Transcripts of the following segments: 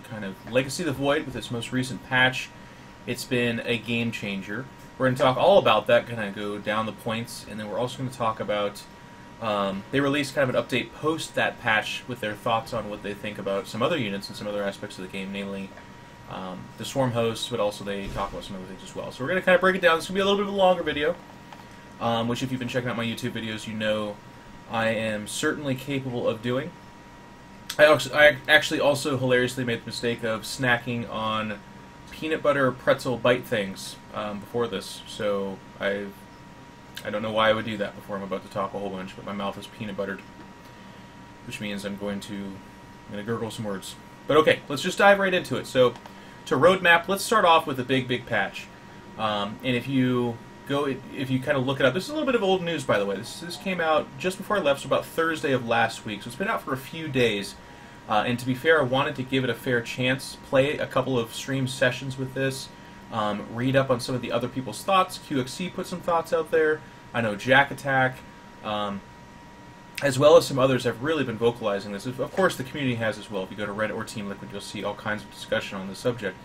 kind of Legacy of the Void with its most recent patch. It's been a game changer. We're going to talk all about that, kind of go down the points, and then we're also going to talk about... they released kind of an update post that patch with their thoughts on what they think about some other units and some other aspects of the game, namely the Swarm hosts, but also they talk about some other things as well. So we're going to kind of break it down. This is going to be a little bit of a longer video, which if you've been checking out my YouTube videos, you know I am certainly capable of doing. I actually also hilariously made the mistake of snacking on peanut butter pretzel bite things before this, so I don't know why I would do that before I'm about to talk a whole bunch, but my mouth is peanut buttered, which means I'm going to gurgle some words. But okay, let's just dive right into it. So, to roadmap, let's start off with a big patch. And if you kind of look it up, this is a little bit of old news, by the way. This came out just before I left, so about Thursday of last week. So it's been out for a few days. And to be fair, I wanted to give it a fair chance, play a couple of stream sessions with this, read up on some of the other people's thoughts. QXC put some thoughts out there. I know Jack Attack, as well as some others have really been vocalizing this. Of course, the community has as well. If you go to Reddit or Team Liquid, you'll see all kinds of discussion on the subject.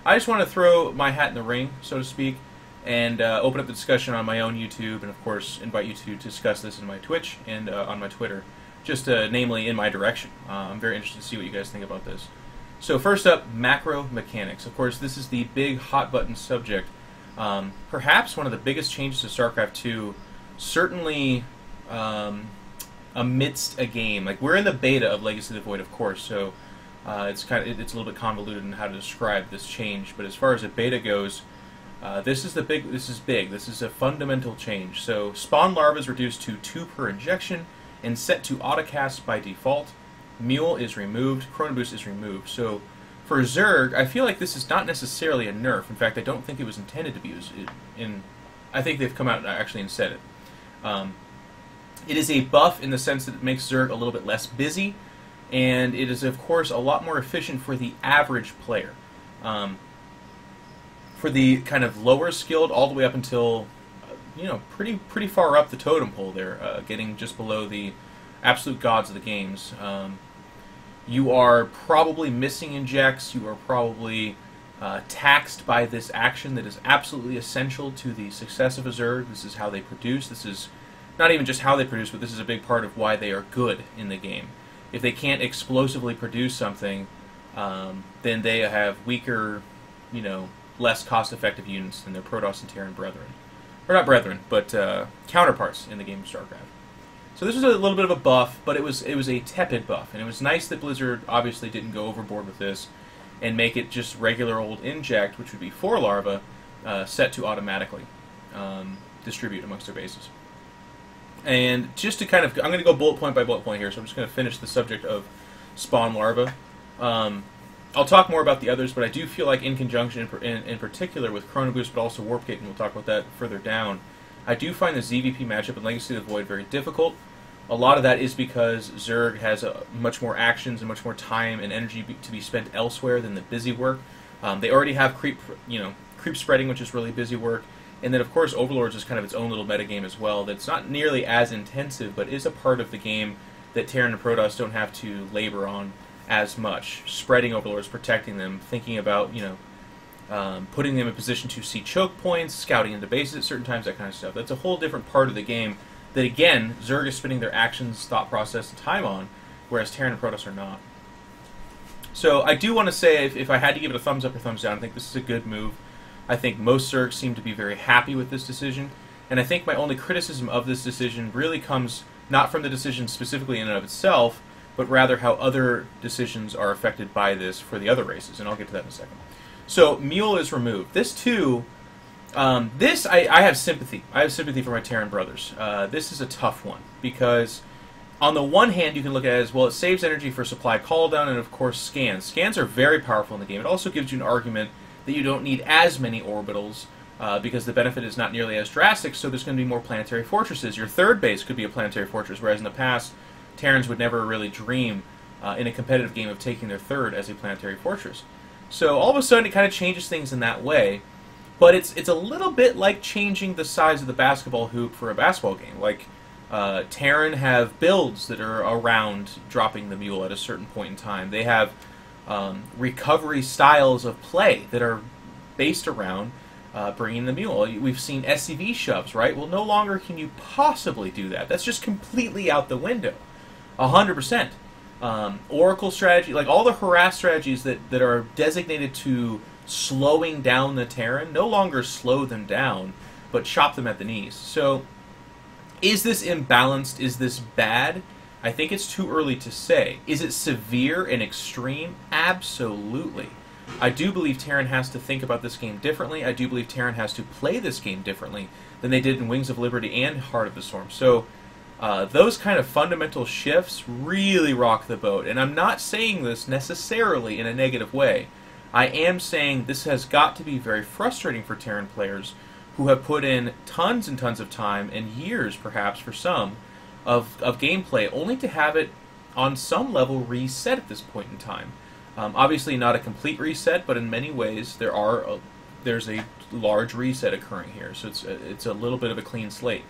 I just want to throw my hat in the ring, so to speak, and open up the discussion on my own YouTube, and of course invite you to discuss this in my Twitch and on my Twitter, just namely in my direction. I'm very interested to see what you guys think about this. So first up, macro mechanics. Of course, this is the big hot button subject. Perhaps one of the biggest changes to StarCraft II, certainly amidst a game. Like, we're in the beta of Legacy of the Void, of course, so it's a little bit convoluted in how to describe this change. But as far as a beta goes, this is big. This is a fundamental change. So spawn larva is reduced to 2 per injection and set to autocast by default. Mule is removed. Chrono Boost is removed. So for Zerg, I feel like this is not necessarily a nerf. In fact, I don't think it was intended to be used. I think they've come out actually and said it. It is a buff in the sense that it makes Zerg a little bit less busy, and it is, of course, a lot more efficient for the average player. For the kind of lower skilled, all the way up until, pretty far up the totem pole there, getting just below the absolute gods of the games. You are probably missing injects. You are probably taxed by this action that is absolutely essential to the success of a Zerg. This is how they produce. This is not even just how they produce, but this is a big part of why they are good in the game. If they can't explosively produce something, then they have weaker, less cost-effective units than their Protoss and Terran brethren. Or not brethren, but counterparts in the game of StarCraft. So this was a little bit of a buff, but it was a tepid buff, and it was nice that Blizzard obviously didn't go overboard with this and make it just regular old inject, which would be 4 larva, set to automatically distribute amongst their bases. And just to kind of, I'm going to go bullet point by bullet point here, so I'm just going to finish the subject of spawn larva. I'll talk more about the others, but I do feel like in conjunction, in particular with Chrono Boost, but also Warp Gate, and we'll talk about that further down, I do find the ZVP matchup in Legacy of the Void very difficult. A lot of that is because Zerg has much more actions and much more time and energy to be spent elsewhere than the busy work. They already have creep spreading, which is really busy work. And then, of course, Overlords is kind of its own little metagame as well that's not nearly as intensive, but is a part of the game that Terran and Protoss don't have to labor on as much. Spreading Overlords, protecting them, thinking about, putting them in position to see choke points, scouting into bases at certain times, that kind of stuff. That's a whole different part of the game that, again, Zerg is spending their actions, thought process, and time on, whereas Terran and Protoss are not. So I do want to say, if I had to give it a thumbs up or thumbs down, I think this is a good move. I think most Zergs seem to be very happy with this decision, and I think my only criticism of this decision really comes not from the decision specifically in and of itself, but rather how other decisions are affected by this for the other races, and I'll get to that in a second. So, Mule is removed. This, too, I have sympathy. I have sympathy for my Terran brothers. This is a tough one, because on the one hand, you can look at it as, well, it saves energy for supply call-down and, of course, scans. Scans are very powerful in the game. It also gives you an argument that you don't need as many orbitals, because the benefit is not nearly as drastic, so there's going to be more planetary fortresses. Your third base could be a planetary fortress, whereas in the past, Terrans would never really dream in a competitive game of taking their third as a planetary fortress. So all of a sudden, it kind of changes things in that way, but it's a little bit like changing the size of the basketball hoop for a basketball game. Like, Terran have builds that are around dropping the Mule at a certain point in time. They have recovery styles of play that are based around bringing the mule. We've seen SCV shoves, right? Well, no longer can you possibly do that. That's just completely out the window. 100%. Oracle strategy, like all the harass strategies that are designated to slowing down the Terran, no longer slow them down, but chop them at the knees. So, is this imbalanced? Is this bad? I think it's too early to say. Is it severe and extreme? Absolutely. I do believe Terran has to think about this game differently. I do believe Terran has to play this game differently than they did in Wings of Liberty and Heart of the Storm. So, those kind of fundamental shifts really rock the boat. And I'm not saying this necessarily in a negative way. I am saying this has got to be very frustrating for Terran players who have put in tons and tons of time, and years perhaps for some, of gameplay, only to have it on some level reset at this point in time. Obviously not a complete reset, but in many ways there's a large reset occurring here. So it's a little bit of a clean slate.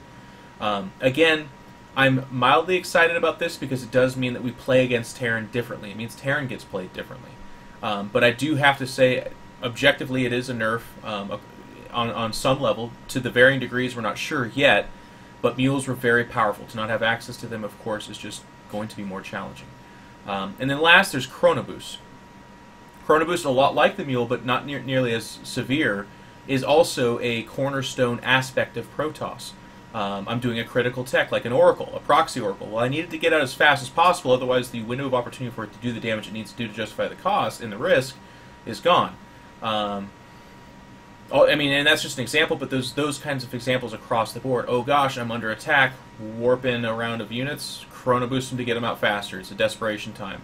Again, I'm mildly excited about this because it does mean that we play against Terran differently. It means Terran gets played differently. But I do have to say, objectively, it is a nerf on some level. To the varying degrees, we're not sure yet, but mules were very powerful. To not have access to them, of course, is just going to be more challenging. And then last, there's Chronoboost. Chronoboost, a lot like the mule, but not nearly as severe, is also a cornerstone aspect of Protoss. I'm doing a critical tech, like an Oracle, a proxy Oracle. Well, I need it to get out as fast as possible, otherwise the window of opportunity for it to do the damage it needs to do to justify the cost and the risk is gone. I mean, and that's just an example, but those kinds of examples across the board. Oh gosh, I'm under attack, warp in a round of units, Chronoboost them to get them out faster. It's a desperation time.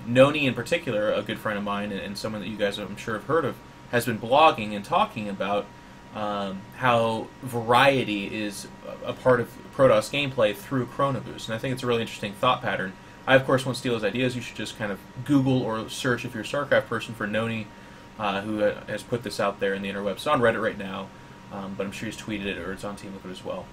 Noni, in particular, a good friend of mine, and someone that you guys I'm sure have heard of, has been blogging and talking about how variety is a part of Protoss gameplay through Chronoboost, and I think it's a really interesting thought pattern. I, of course, won't steal his ideas. You should just kind of Google or search, if you're a StarCraft person, for Noni, who has put this out there in the interwebs. It's on Reddit right now, but I'm sure he's tweeted it or it's on Team Liquid as well.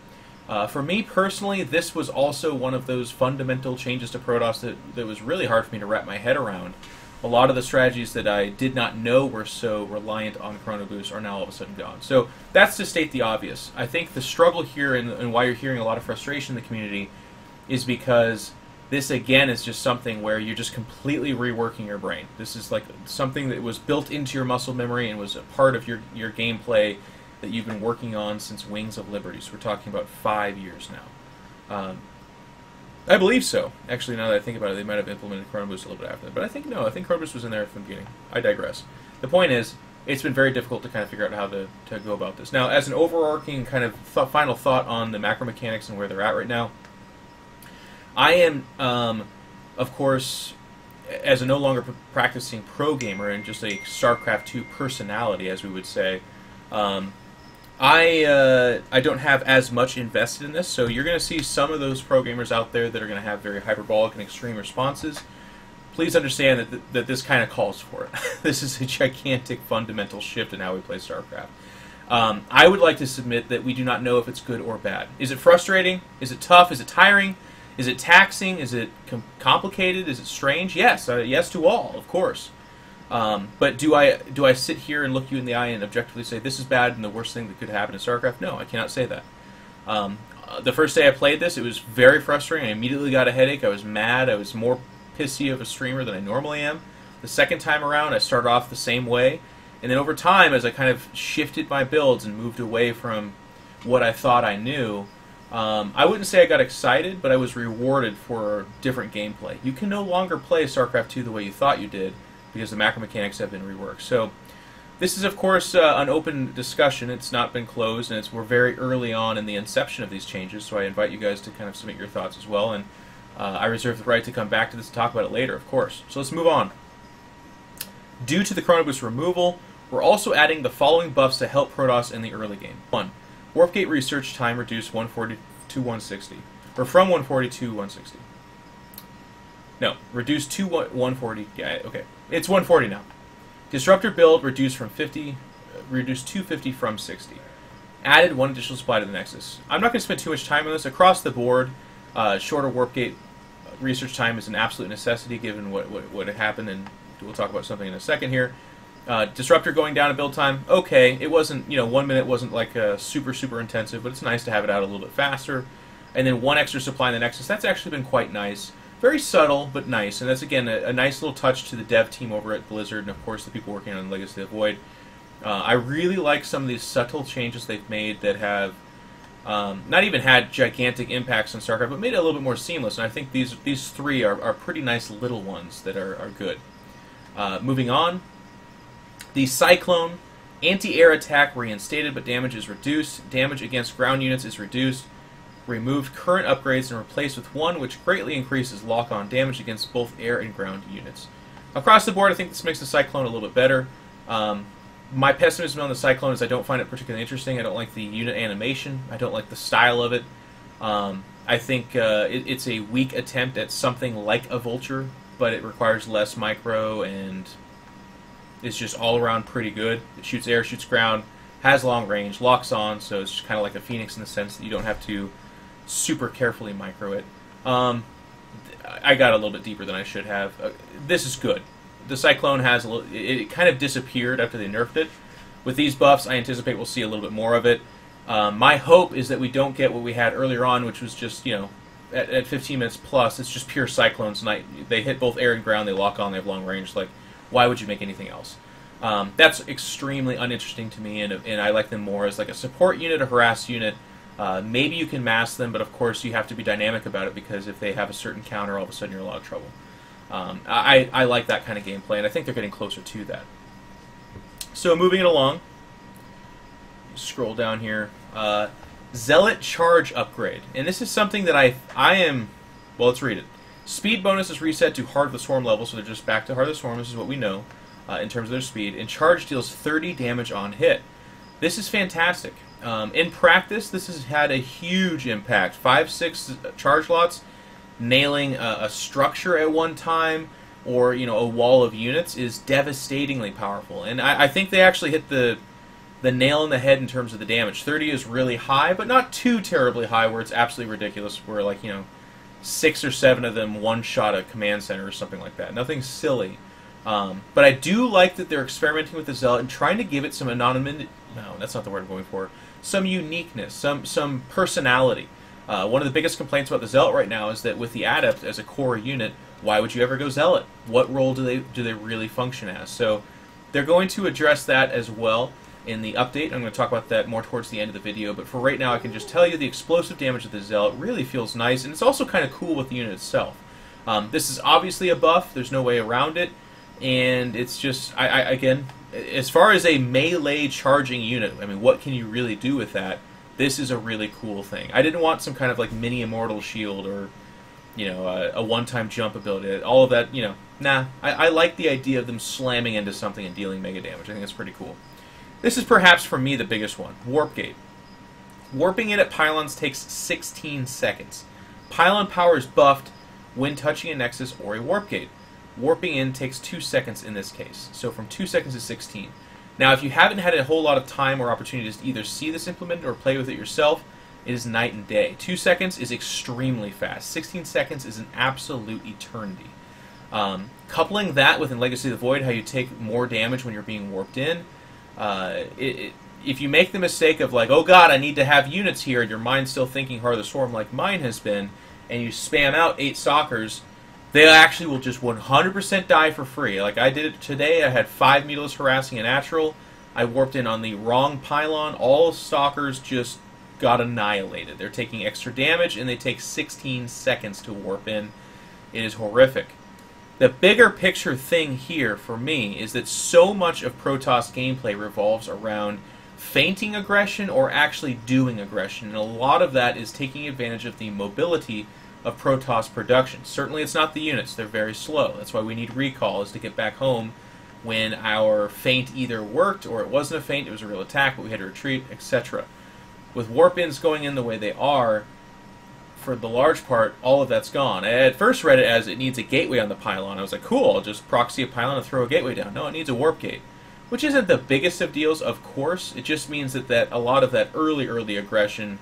For me personally, this was also one of those fundamental changes to Protoss that was really hard for me to wrap my head around. A lot of the strategies that I did not know were so reliant on Chronoboost are now all of a sudden gone. So that's to state the obvious. I think the struggle here and why you're hearing a lot of frustration in the community is because this, again, is just something where you're just completely reworking your brain. This is like something that was built into your muscle memory and was a part of your gameplay that you've been working on since Wings of Liberty. So we're talking about 5 years now. I believe so. Actually, now that I think about it, they might have implemented Chronoboost a little bit after that. But I think Chronoboost was in there from the beginning. I digress. The point is, it's been very difficult to kind of figure out how to go about this. Now, as an overarching kind of final thought on the macro mechanics and where they're at right now, I am, of course, as a no longer practicing pro gamer and just a StarCraft 2 personality, as we would say, I don't have as much invested in this, so you're going to see some of those pro gamers out there that are going to have very hyperbolic and extreme responses. Please understand that this kind of calls for it. This is a gigantic fundamental shift in how we play StarCraft. I would like to submit that we do not know if it's good or bad. Is it frustrating? Is it tough? Is it tiring? Is it taxing? Is it complicated? Is it strange? Yes. Yes to all, of course. But do I sit here and look you in the eye and objectively say this is bad and the worst thing that could happen in StarCraft? No, I cannot say that. The first day I played this, it was very frustrating. I immediately got a headache. I was mad. I was more pissy of a streamer than I normally am. The second time around, I started off the same way. And then over time, as I kind of shifted my builds and moved away from what I thought I knew, I wouldn't say I got excited, but I was rewarded for different gameplay. You can no longer play StarCraft 2 the way you thought you did, because the macro mechanics have been reworked. So this is, of course, an open discussion. It's not been closed, and we're very early on in the inception of these changes, so I invite you guys to kind of submit your thoughts as well, and I reserve the right to come back to this and talk about it later, of course. So let's move on. Due to the Chronoboost removal, we're also adding the following buffs to help Protoss in the early game. 1. Warp Gate research time reduced 140 to 160, or from 140 to 160. No, reduced to 140. Yeah, okay. It's 140 now. Disruptor build reduced to 50 from 60. Added 1 additional supply to the Nexus. I'm not going to spend too much time on this. Across the board, shorter Warp Gate research time is an absolute necessity given what had happened in We'll talk about something in a second here. Disruptor going down in build time, okay. It wasn't, 1 minute wasn't like super intensive, but it's nice to have it out a little bit faster. And then 1 extra supply in the Nexus, that's actually been quite nice. Very subtle, but nice. And that's, again, a nice little touch to the dev team over at Blizzard, and of course the people working on Legacy of the Void. I really like some of these subtle changes they've made that have not even had gigantic impacts on StarCraft, but made it a little bit more seamless. And I think these three are pretty nice little ones that are good. Moving on. The Cyclone, anti-air attack reinstated, but damage is reduced. Damage against ground units is reduced. Removed current upgrades and replaced with one which greatly increases lock-on damage against both air and ground units. Across the board, I think this makes the Cyclone a little bit better. My pessimism on the Cyclone is I don't find it particularly interesting. I don't like the unit animation. I don't like the style of it. I think it's a weak attempt at something like a Vulture, but it requires less micro and it's just all around pretty good. It shoots air, shoots ground, has long range, locks on, so it's just kind of like a Phoenix in the sense that you don't have to super carefully micro it. I got a little bit deeper than I should have. This is good. The Cyclone has it kind of disappeared after they nerfed it. With these buffs, I anticipate we'll see a little bit more of it. My hope is that we don't get what we had earlier on, which was just, at 15 minutes plus, it's just pure Cyclones. They hit both air and ground, they lock on, they have long range. Like, why would you make anything else? That's extremely uninteresting to me, and I like them more as like a support unit, a harass unit. Maybe you can mask them, but of course you have to be dynamic about it, because if they have a certain counter, all of a sudden you're in a lot of trouble. I like that kind of gameplay, and I think they're getting closer to that. So moving it along, scroll down here. Zealot charge upgrade, and this is something that I am. Well, let's read it. Speed bonus is reset to Heart of the Swarm level, so they're just back to Heart of the Swarm. This is what we know in terms of their speed. And charge deals 30 damage on hit. This is fantastic. In practice, this has had a huge impact. 5-6 charge lots, nailing a structure at one time, or a wall of units is devastatingly powerful. And I think they actually hit the nail on the head in terms of the damage. 30 is really high, but not too terribly high where it's absolutely ridiculous, where 6 or 7 of them one-shot a command center or something like that. Nothing silly. But I do like that they're experimenting with the Zealot and trying to give it some anonymity. No, that's not the word I'm going for. Some uniqueness, some personality. One of the biggest complaints about the Zealot right now is that with the Adept as a core unit, why would you ever go Zealot? What role do they really function as? So they're going to address that as well in the update. I'm going to talk about that more towards the end of the video, but for right now I can just tell you the explosive damage of the Zealot really feels nice, and it's also kind of cool with the unit itself. This is obviously a buff, there's no way around it, and it's just, again, as far as a melee charging unit, I mean, what can you really do with that? This is a really cool thing. I didn't want some kind of mini immortal shield or, a one-time jump ability. All of that, nah. I like the idea of them slamming into something and dealing mega damage. I think that's pretty cool. This is perhaps, for me, the biggest one. Warp Gate. Warping in at pylons takes 16 seconds. Pylon power is buffed when touching a Nexus or a Warp Gate. Warping in takes 2 seconds in this case. So from 2 seconds to 16. Now, if you haven't had a whole lot of time or opportunities to either see this implemented or play with it yourself, it is night and day. 2 seconds is extremely fast. 16 seconds is an absolute eternity. Coupling that with in Legacy of the Void, how you take more damage when you're being warped in, if you make the mistake of oh god, I need to have units here, and your mind's still thinking Heart of the Swarm like mine has been, and you spam out 8 stalkers, they actually will just 100% die for free. Like I did it today, I had 5 Mutilus harassing a natural, I warped in on the wrong pylon, all stalkers just got annihilated. They're taking extra damage, and they take 16 seconds to warp in. It is horrific. The bigger picture thing here for me is that so much of Protoss gameplay revolves around feinting aggression or actually doing aggression, and a lot of that is taking advantage of the mobility of Protoss production. Certainly it's not the units, they're very slow. That's why we need recall, is to get back home when our feint either worked or it wasn't a feint, it was a real attack, but we had to retreat, etc. With warp-ins going in the way they are, for the large part, all of that's gone. I at first read it as it needs a gateway on the pylon. I was like, cool, I'll just proxy a pylon and throw a gateway down. No, it needs a warp gate. Which isn't the biggest of deals, of course. It just means that a lot of that early aggression,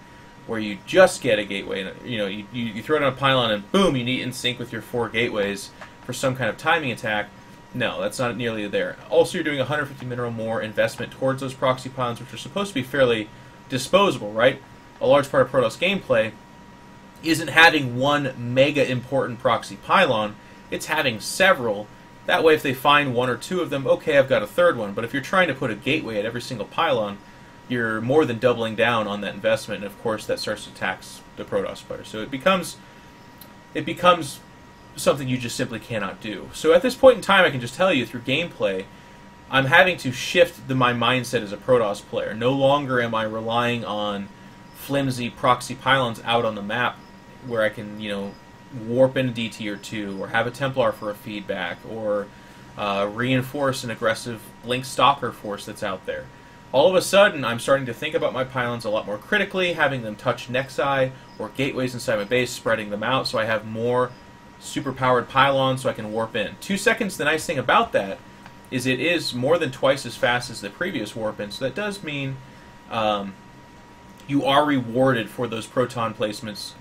where you just get a gateway, you throw it on a pylon and boom, you need in sync with your 4 gateways for some kind of timing attack. No, that's not nearly there. Also, you're doing 150 mineral more investment towards those proxy pylons, which are supposed to be fairly disposable, right? A large part of Protoss gameplay isn't having one mega important proxy pylon, it's having several. That way, if they find one or two of them, okay, I've got a third one. But if you're trying to put a gateway at every single pylon, you're more than doubling down on that investment, and of course that starts to tax the Protoss player. So it becomes something you just simply cannot do. So at this point in time, I can just tell you through gameplay, I'm having to shift my mindset as a Protoss player. No longer am I relying on flimsy proxy pylons out on the map where I can, warp into D tier 2, or have a Templar for a feedback, or reinforce an aggressive Blink Stalker force that's out there. All of a sudden, I'm starting to think about my pylons a lot more critically, having them touch Nexi or gateways inside my base, spreading them out so I have more super-powered pylons so I can warp in. 2 seconds, the nice thing about that is it is more than twice as fast as the previous warp in, so that does mean you are rewarded for those proton placements,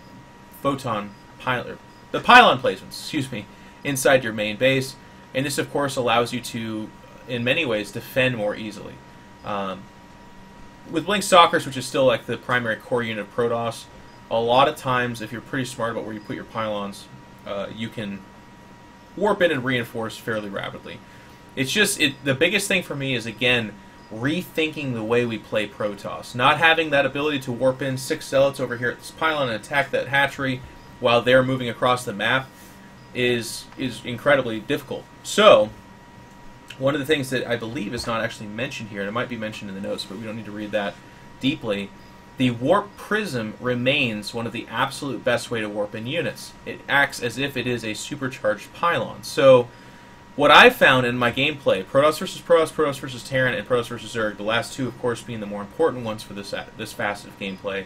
the pylon placements, excuse me, inside your main base, and this of course allows you to, in many ways, defend more easily. With Blink Stalkers, which is still like the primary core unit of Protoss, a lot of times, if you're pretty smart about where you put your pylons, you can warp in and reinforce fairly rapidly. It's just, the biggest thing for me is, again, rethinking the way we play Protoss. Not having that ability to warp in 6 Zealots over here at this pylon and attack that hatchery while they're moving across the map is incredibly difficult. So, one of the things that I believe is not actually mentioned here, and it might be mentioned in the notes, but we don't need to read that deeply, the Warp Prism remains one of the absolute best way to warp in units. It acts as if it is a supercharged pylon. So, what I've found in my gameplay, Protoss versus Protoss, Protoss versus Terran, and Protoss versus Zerg, the last two, of course, being the more important ones for this facet of gameplay,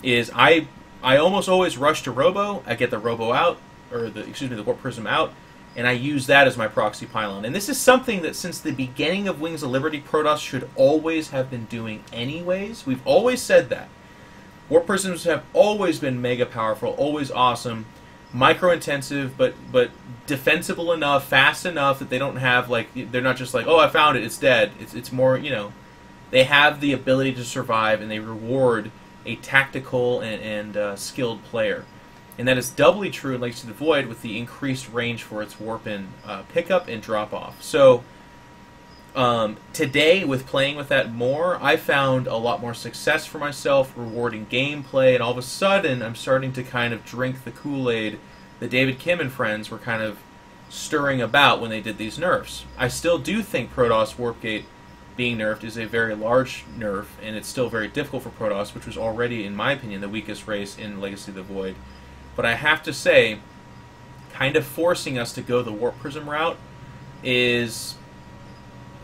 is I almost always rush to Robo. I get the Robo out, or the Warp Prism out, and I use that as my proxy pylon. And this is something that since the beginning of Wings of Liberty, Protoss should always have been doing anyways. We've always said that. Warp Prisms have always been mega powerful, always awesome, micro-intensive, but defensible enough, fast enough that they don't have, they're not just like, oh, I found it, it's dead. It's more, they have the ability to survive, and they reward a tactical and skilled player. And that is doubly true in Legacy of the Void with the increased range for its warp-in pickup and drop-off. So, today, with playing with that more, I found a lot more success for myself, rewarding gameplay, and all of a sudden, I'm starting to kind of drink the Kool-Aid that David Kim and friends were kind of stirring about when they did these nerfs. I still do think Protoss Warpgate being nerfed is a very large nerf, and it's still very difficult for Protoss, which was already, in my opinion, the weakest race in Legacy of the Void. But I have to say, kind of forcing us to go the Warp Prism route is...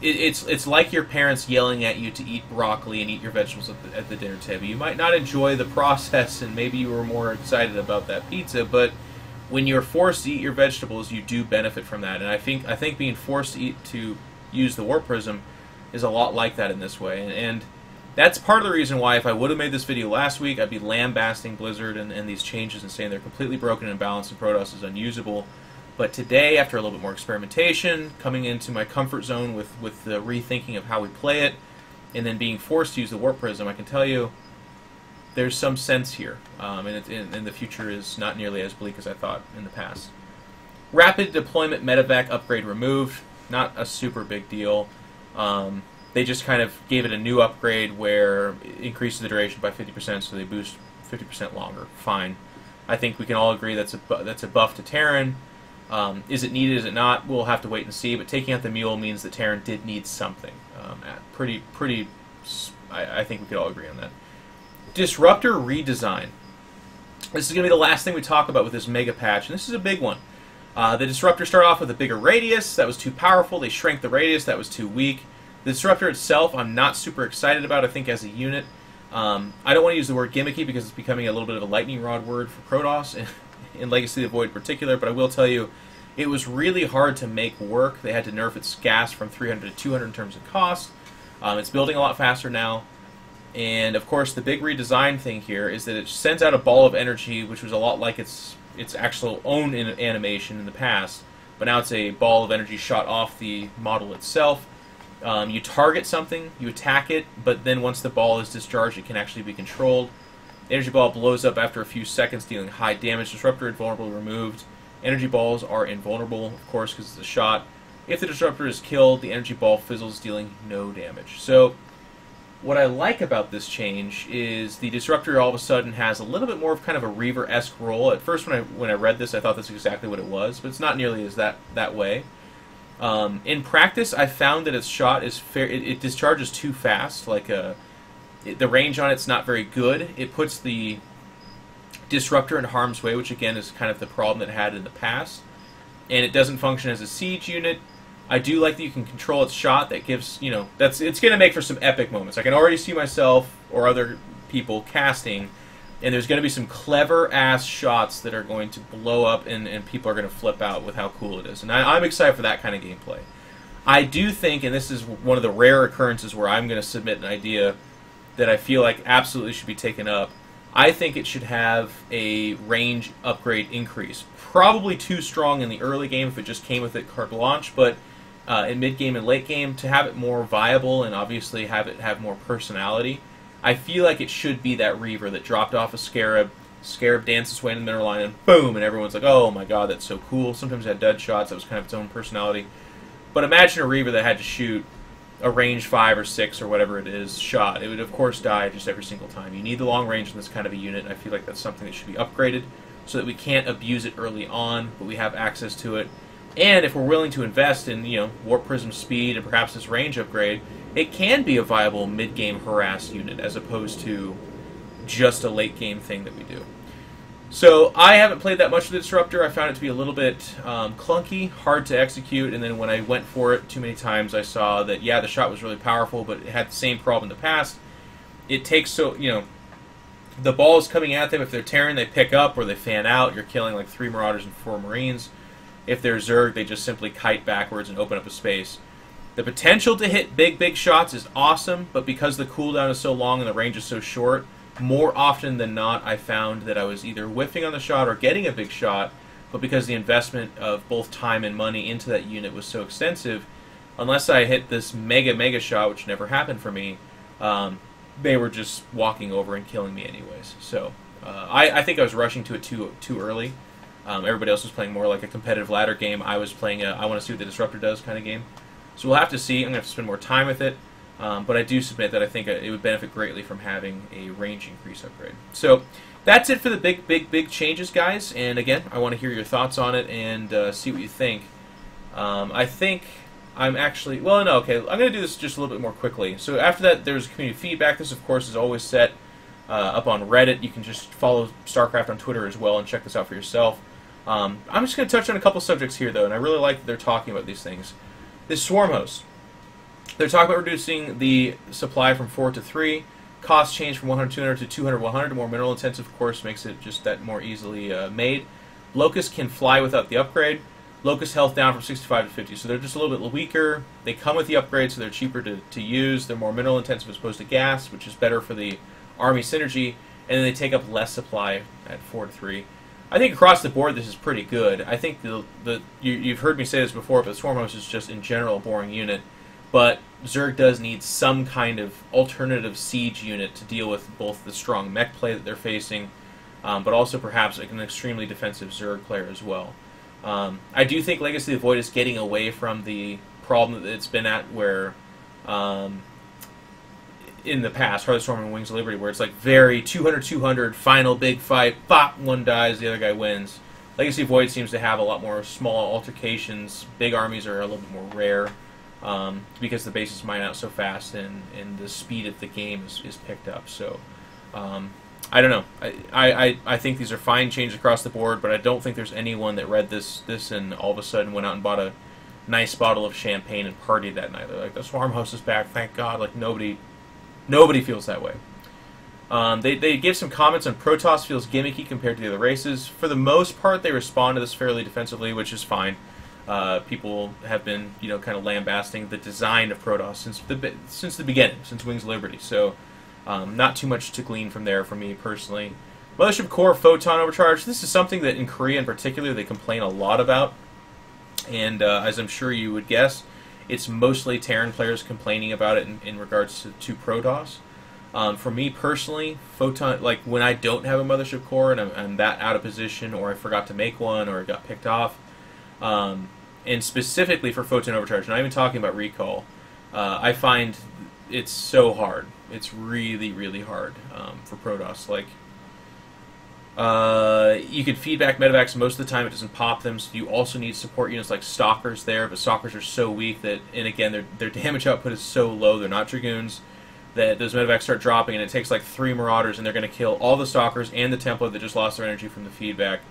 It's like your parents yelling at you to eat broccoli and eat your vegetables at the dinner table. You might not enjoy the process, and maybe you were more excited about that pizza, but when you're forced to eat your vegetables, you do benefit from that. And I think being forced to use the Warp Prism is a lot like that in this way. And that's part of the reason why, if I would have made this video last week, I'd be lambasting Blizzard and these changes and saying they're completely broken and balanced and Protoss is unusable. But today, after a little bit more experimentation, coming into my comfort zone with the rethinking of how we play it, and then being forced to use the Warp Prism, I can tell you there's some sense here, and the future is not nearly as bleak as I thought in the past. Rapid Deployment Medevac upgrade removed, not a super big deal. They just kind of gave it a new upgrade where it increases the duration by 50%, so they boost 50% longer. Fine. I think we can all agree that's a buff to Terran. Is it needed? Is it not? We'll have to wait and see. But taking out the mule means that Terran did need something. I think we could all agree on that. Disruptor redesign. This is going to be the last thing we talk about with this mega patch, and this is a big one. The Disruptor started off with a bigger radius. That was too powerful. They shrank the radius. That was too weak. The Disruptor itself, I'm not super excited about, I think, as a unit. I don't want to use the word gimmicky because it's becoming a little bit of a lightning rod word for Protoss, in Legacy of the Void in particular, but I will tell you, it was really hard to make work. They had to nerf its gas from 300 to 200 in terms of cost. It's building a lot faster now. And, of course, the big redesign thing here is that it sends out a ball of energy, which was a lot like its actual own animation in the past, but now it's a ball of energy shot off the model itself. You target something, you attack it, but then once the ball is discharged, it can actually be controlled. The energy ball blows up after a few seconds, dealing high damage. Disruptor invulnerable removed. Energy balls are invulnerable, of course, because it's a shot. If the Disruptor is killed, the energy ball fizzles, dealing no damage. So, what I like about this change is the Disruptor all of a sudden has a little bit more of kind of a Reaver-esque role. At first, when I read this, I thought that's exactly what it was, but it's not nearly as that way. In practice, I found that its shot is it discharges too fast. Like the range on it's not very good. It puts the Disruptor in harm's way, which again is kind of the problem that it had in the past. And it doesn't function as a siege unit. I do like that you can control its shot. That gives, it's going to make for some epic moments. I can already see myself or other people casting, and there's going to be some clever-ass shots that are going to blow up, and people are going to flip out with how cool it is. And I'm excited for that kind of gameplay. I do think, and this is one of the rare occurrences where I'm going to submit an idea that I feel like absolutely should be taken up, I think it should have a range upgrade increase. Probably too strong in the early game if it just came with it carte blanche, but in mid-game and late game, to have it more viable and obviously have it have more personality, I feel like it should be that Reaver that dropped off a Scarab. Scarab dances its way in the middle line, and boom, and everyone's like, oh my god, that's so cool. Sometimes it had dud shots, that was kind of its own personality. But imagine a Reaver that had to shoot a range 5 or 6 or whatever it is shot. It would, of course, die just every single time. You need the long range in this kind of a unit, and I feel like that's something that should be upgraded so that we can't abuse it early on, but we have access to it. And if we're willing to invest in, Warp Prism speed and perhaps this range upgrade, it can be a viable mid-game harass unit as opposed to just a late-game thing that we do. So I haven't played that much with the Disruptor. I found it to be a little bit clunky, hard to execute, and then when I went for it too many times, I saw that, yeah, the shot was really powerful, but it had the same problem in the past. It takes the ball is coming at them. If they're Terran, they pick up or they fan out. You're killing like 3 Marauders and 4 Marines. If they're Zerg, they just simply kite backwards and open up a space. The potential to hit big shots is awesome, but because the cooldown is so long and the range is so short, more often than not, I found that I was either whiffing on the shot or getting a big shot, but because the investment of both time and money into that unit was so extensive, unless I hit this mega shot, which never happened for me, they were just walking over and killing me anyways. So I think I was rushing to it too early. Everybody else was playing more like a competitive ladder game. I was playing I want to see what the Disruptor does kind of game. So we'll have to see. I'm going to have to spend more time with it. But I do submit that I think it would benefit greatly from having a range increase upgrade. So that's it for the big changes, guys. And again, I want to hear your thoughts on it and see what you think. I think I'm actually... Well, no, okay. I'm going to do this just a little bit more quickly. So after that, there's community feedback. This, of course, is always set up on Reddit. You can just follow StarCraft on Twitter as well and check this out for yourself. I'm just going to touch on a couple subjects here, though, and I really like that they're talking about these things. This Swarm Host. They're talking about reducing the supply from 4 to 3. Cost change from 100-200 to 200-100. More mineral intensive, of course, makes it just that more easily made. Locust can fly without the upgrade. Locust health down from 65 to 50. So they're just a little bit weaker. They come with the upgrade, so they're cheaper to use. They're more mineral intensive as opposed to gas, which is better for the army synergy. And then they take up less supply at 4 to 3. I think across the board this is pretty good. I think you've heard me say this before, but Swarm Host is just in general a boring unit. But Zerg does need some kind of alternative siege unit to deal with both the strong mech play that they're facing, but also perhaps like an extremely defensive Zerg player as well. I do think Legacy of the Void is getting away from the problem that it's been at where, in the past, Heart of the Storm and Wings of Liberty, where it's like very 200-200, final big fight, bop, one dies, the other guy wins. Legacy of Void seems to have a lot more small altercations. Big armies are a little bit more rare. Because the bases mine out so fast and the speed of the game is picked up. So, I don't know. I think these are fine changes across the board, but I don't think there's anyone that read this and all of a sudden went out and bought a nice bottle of champagne and partied that night. They're like, the Swarm Host is back, thank God. Like, nobody feels that way. They give some comments on Protoss feels gimmicky compared to the other races. For the most part, they respond to this fairly defensively, which is fine. People have been, kind of lambasting the design of Protoss since the beginning, since Wings of Liberty. So, not too much to glean from there for me personally. Mothership Core Photon Overcharge. This is something that in Korea in particular they complain a lot about. And as I'm sure you would guess, it's mostly Terran players complaining about it in regards to Protoss. For me personally, Photon, like when I don't have a mothership core and I'm that out of position, or I forgot to make one, or it got picked off, and specifically for Photon Overcharge, not even talking about recall, I find it's so hard. It's really, really hard for Protoss. Like, you can feedback medevacs most of the time, it doesn't pop them, so you also need support units like Stalkers there, but Stalkers are so weak that, and again, their damage output is so low, they're not Dragoons, that those medevacs start dropping, and it takes like 3 Marauders, and they're going to kill all the Stalkers and the Templar that just lost their energy from the feedback.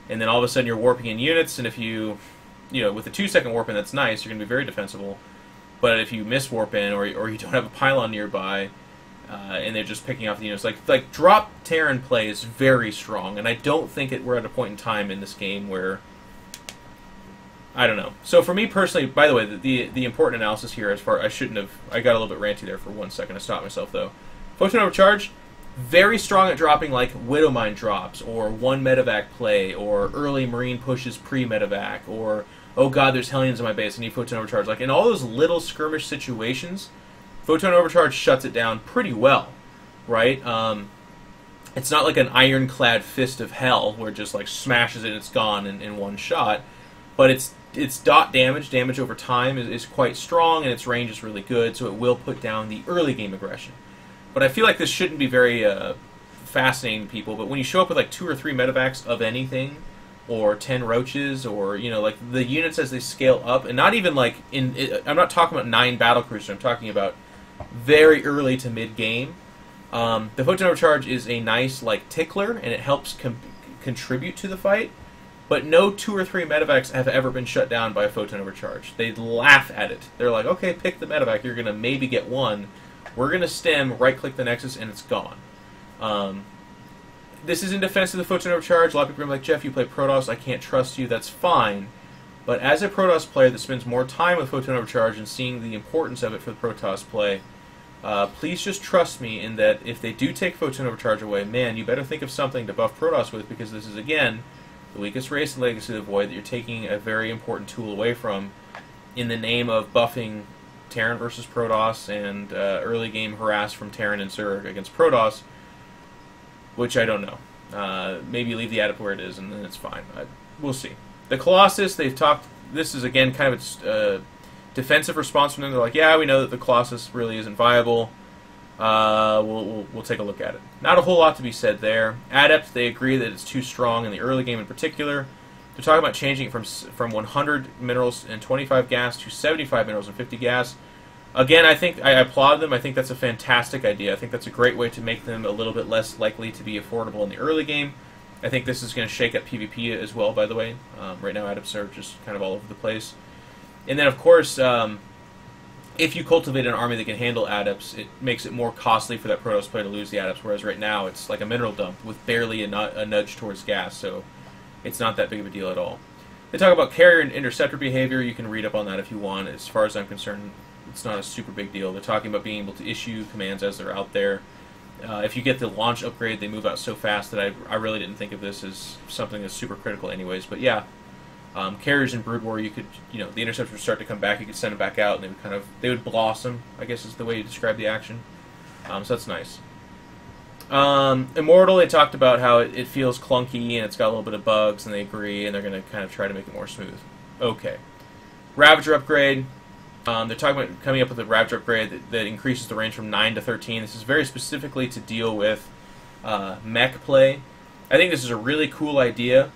And then all of a sudden you're warping in units, and if you with a 2-second warp in, that's nice, you're going to be very defensible. But if you miss warp in, or you don't have a pylon nearby, and they're just picking off the units, like drop Terran play is very strong, and I don't think we're at a point in time in this game where, I don't know. So for me personally, by the way, the important analysis here, I got a little bit ranty there for 1 second. I stopped myself though. Photon Overcharge, very strong at dropping like Widowmine drops, or 1 medevac play, or early Marine pushes pre-medevac, or oh god, there's Hellions in my base, I need Photon Overcharge. Like in all those little skirmish situations, Photon Overcharge shuts it down pretty well, right? It's not like an ironclad fist of hell where it just like smashes it and it's gone in one shot, but its dot damage over time is quite strong, and its range is really good, so it will put down the early game aggression. But I feel like this shouldn't be very fascinating to people, but when you show up with like 2 or 3 medevacs of anything, or 10 roaches, or like the units as they scale up, and not even like I'm not talking about 9 battlecruisers, I'm talking about very early to mid game. The Photon Overcharge is a nice like tickler, and it helps contribute to the fight. But no 2 or 3 medevacs have ever been shut down by a Photon Overcharge. They laugh at it. They're like, okay, pick the medevac. You're going to maybe get 1. We're going to stem, right-click the Nexus, and it's gone. This is in defense of the Photon Overcharge. A lot of people are like, Jeff, you play Protoss. I can't trust you. That's fine. But as a Protoss player that spends more time with Photon Overcharge and seeing the importance of it for the Protoss play, please just trust me in that if they do take Photon Overcharge away, man, you better think of something to buff Protoss with, because this is, again, the weakest race in Legacy of the Void that you're taking a very important tool away from in the name of buffing Terran versus Protoss and early game harass from Terran and Zerg against Protoss, which I don't know. Maybe leave the adept where it is and then it's fine. We'll see. The Colossus, they've talked, this is again kind of a defensive response from them. They're like, yeah, we know that the Colossus really isn't viable. We'll take a look at it. Not a whole lot to be said there. Adept, they agree that it's too strong in the early game in particular. They're talking about changing it from 100 minerals and 25 gas to 75 minerals and 50 gas. Again, I think I applaud them. I think that's a fantastic idea. I think that's a great way to make them a little bit less likely to be affordable in the early game. I think this is going to shake up PvP as well, by the way. Right now, adepts are just kind of all over the place. And then, of course, if you cultivate an army that can handle adepts, it makes it more costly for that Protoss player to lose the adepts, whereas right now it's like a mineral dump with barely a nudge towards gas, so it's not that big of a deal at all. They talk about carrier and interceptor behavior. You can read up on that if you want. As far as I'm concerned, it's not a super big deal. They're talking about being able to issue commands as they're out there. If you get the launch upgrade, they move out so fast that I really didn't think of this as something that's super critical anyways, but yeah. Carriers in Brood War, you could, the interceptors would start to come back, you could send them back out, and they would blossom, I guess is the way you describe the action. So that's nice. Immortal, they talked about how it feels clunky, and it's got a little bit of bugs, and they agree, and they're going to kind of try to make it more smooth. Okay. Ravager upgrade. They're talking about coming up with a Ravager upgrade that increases the range from 9 to 13. This is very specifically to deal with mech play. I think this is a really cool idea,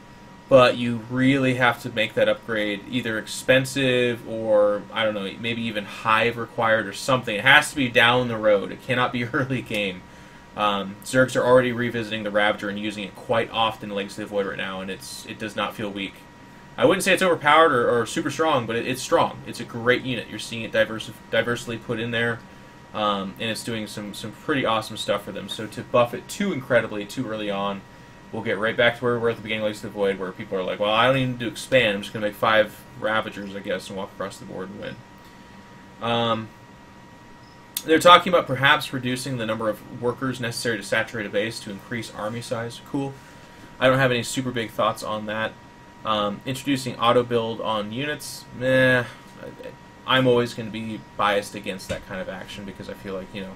but you really have to make that upgrade either expensive or, I don't know, maybe even Hive required or something. It has to be down the road. It cannot be early game. Zergs are already revisiting the Ravager and using it quite often in Legacy of the Void right now, and it does not feel weak. I wouldn't say it's overpowered or super strong, but it's strong. It's a great unit. You're seeing it diversely put in there, and it's doing some pretty awesome stuff for them. So to buff it too incredibly, too early on, we'll get right back to where we were at the beginning of Legacy of the Void, where people are like, well, I don't even need to expand. I'm just going to make 5 Ravagers, I guess, and walk across the board and win. They're talking about perhaps reducing the number of workers necessary to saturate a base to increase army size. Cool. I don't have any super big thoughts on that. Introducing auto build on units, meh. I'm always going to be biased against that kind of action because I feel like, you know,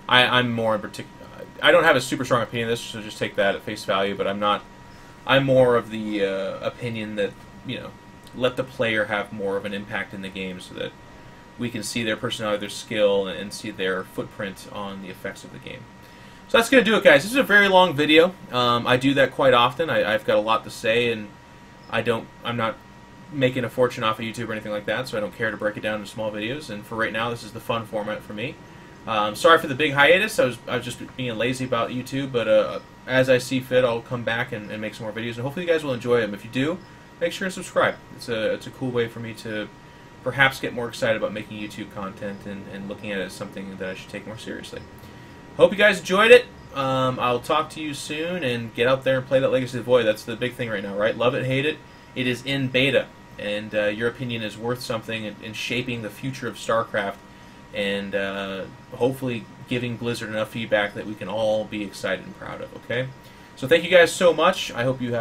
I'm more in particular. I don't have a super strong opinion of this, so just take that at face value. But I'm not. I'm more of the opinion that, you know, let the player have more of an impact in the game, so that we can see their personality, their skill, and see their footprint on the effects of the game. So that's going to do it, guys. This is a very long video. I do that quite often. I've got a lot to say, and I'm not making a fortune off of YouTube or anything like that, so I don't care to break it down into small videos. And for right now, this is the fun format for me. Sorry for the big hiatus. I was just being lazy about YouTube, but as I see fit, I'll come back and make some more videos, and hopefully you guys will enjoy them. If you do, make sure to subscribe. It's a cool way for me to perhaps get more excited about making YouTube content and looking at it as something that I should take more seriously. Hope you guys enjoyed it. I'll talk to you soon, and get out there and play that Legacy of the Void. That's the big thing right now, right? Love it, hate it. It is in beta, and your opinion is worth something in shaping the future of StarCraft, and hopefully giving Blizzard enough feedback that we can all be excited and proud of, okay? So thank you guys so much. I hope you have